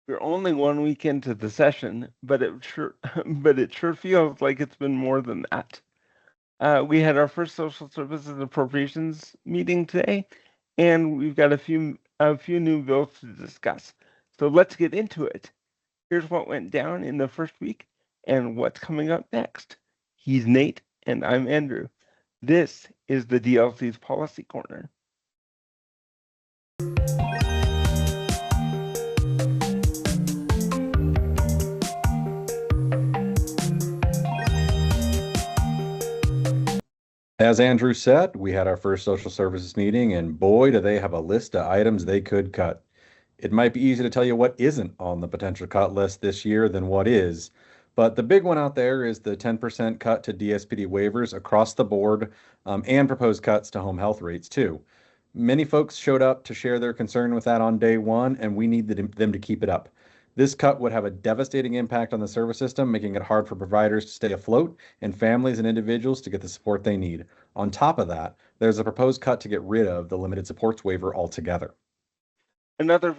We're only 1 week into the session, but it sure feels like it's been more than that. We had our first social services appropriations meeting today, and we've got a few new bills to discuss. So let's get into it. Here's what went down in the first week and what's coming up next. He's Nate, and I'm Andrew. This is the DLC's Policy Corner. As Andrew said, we had our first social services meeting, and boy, do they have a list of items they could cut. It might be easier to tell you what isn't on the potential cut list this year than what is, but the big one out there is the 10% cut to DSPD waivers across the board, and proposed cuts to home health rates too. Many folks showed up to share their concern with that on day one, and we need them to keep it up. This cut would have a devastating impact on the service system, making it hard for providers to stay afloat and families and individuals to get the support they need. On top of that, there's a proposed cut to get rid of the limited supports waiver altogether. Another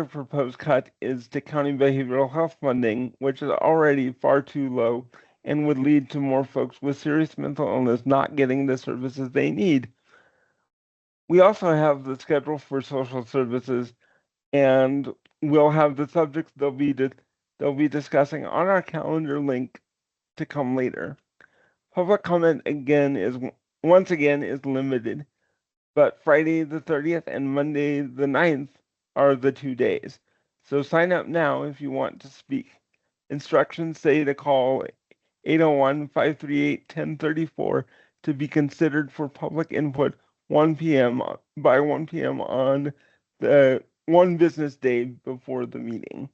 proposed cut is to county behavioral health funding, which is already far too low and would lead to more folks with serious mental illness not getting the services they need. We also have the schedule for social services, and we'll have the subjects they'll be discussing on our calendar link to come later. Public comment once again is limited, but Friday the 30th and Monday the 9th are the 2 days. So sign up now if you want to speak. Instructions say to call 801-538-1034 to be considered for public input by 1 p.m. on the one business day before the meeting.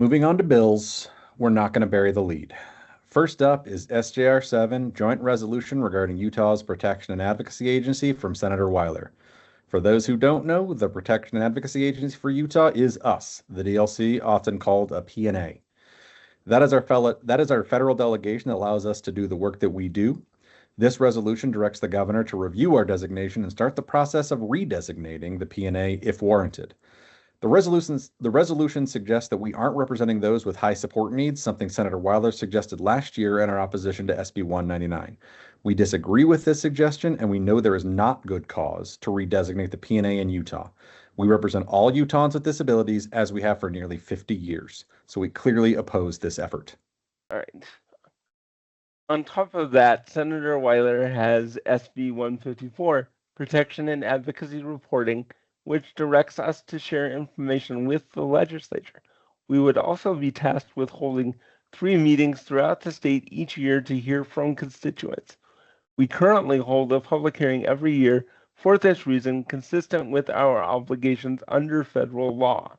Moving on to bills, we're not going to bury the lead. First up is SJR 7, Joint Resolution regarding Utah's Protection and Advocacy Agency from Senator Weiler. For those who don't know, the Protection and Advocacy Agency for Utah is us, the DLC, often called a PNA. That is our federal delegation that allows us to do the work that we do. This resolution directs the governor to review our designation and start the process of redesignating the PNA if warranted. The resolution suggests that we aren't representing those with high support needs, something Senator Weiler suggested last year in our opposition to SB 199. We disagree with this suggestion, and we know there is not good cause to redesignate the PNA in Utah. We represent all Utahns with disabilities, as we have for nearly 50 years, so we clearly oppose this effort. All right. On top of that, Senator Weiler has SB 154, Protection and Advocacy Reporting, which directs us to share information with the legislature. We would also be tasked with holding 3 meetings throughout the state each year to hear from constituents. We currently hold a public hearing every year for this reason, consistent with our obligations under federal law.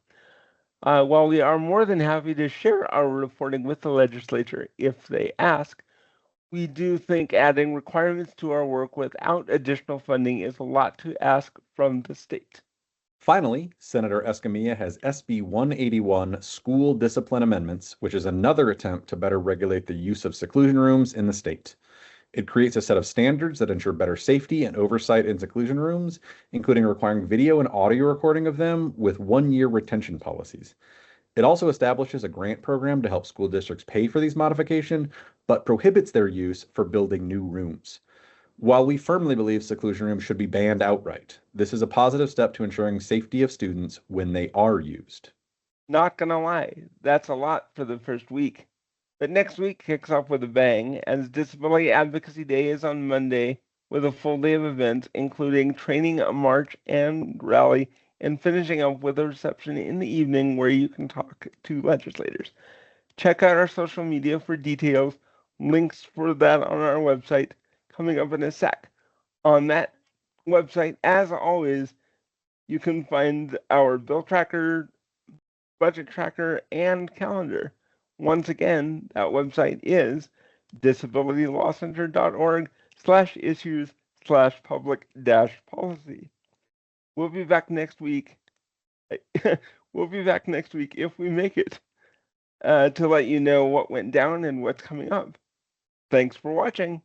While we are more than happy to share our reporting with the legislature if they ask, we do think adding requirements to our work without additional funding is a lot to ask from the state. Finally, Senator Escamilla has SB 181 School Discipline Amendments, which is another attempt to better regulate the use of seclusion rooms in the state. It creates a set of standards that ensure better safety and oversight in seclusion rooms, including requiring video and audio recording of them with 1-year retention policies. It also establishes a grant program to help school districts pay for these modifications, but prohibits their use for building new rooms. While we firmly believe seclusion rooms should be banned outright, this is a positive step to ensuring safety of students when they are used. Not gonna lie, that's a lot for the first week. But next week kicks off with a bang, as Disability Advocacy Day is on Monday with a full day of events, including training, a march, and rally, and finishing up with a reception in the evening where you can talk to legislators. Check out our social media for details, links for that on our website, coming up in a sec. On that website, as always, you can find our bill tracker, budget tracker, and calendar. Once again, that website is disabilitylawcenter.org/issues/public-policy. We'll be back next week. We'll be back next week if we make it to let you know what went down and what's coming up. Thanks for watching.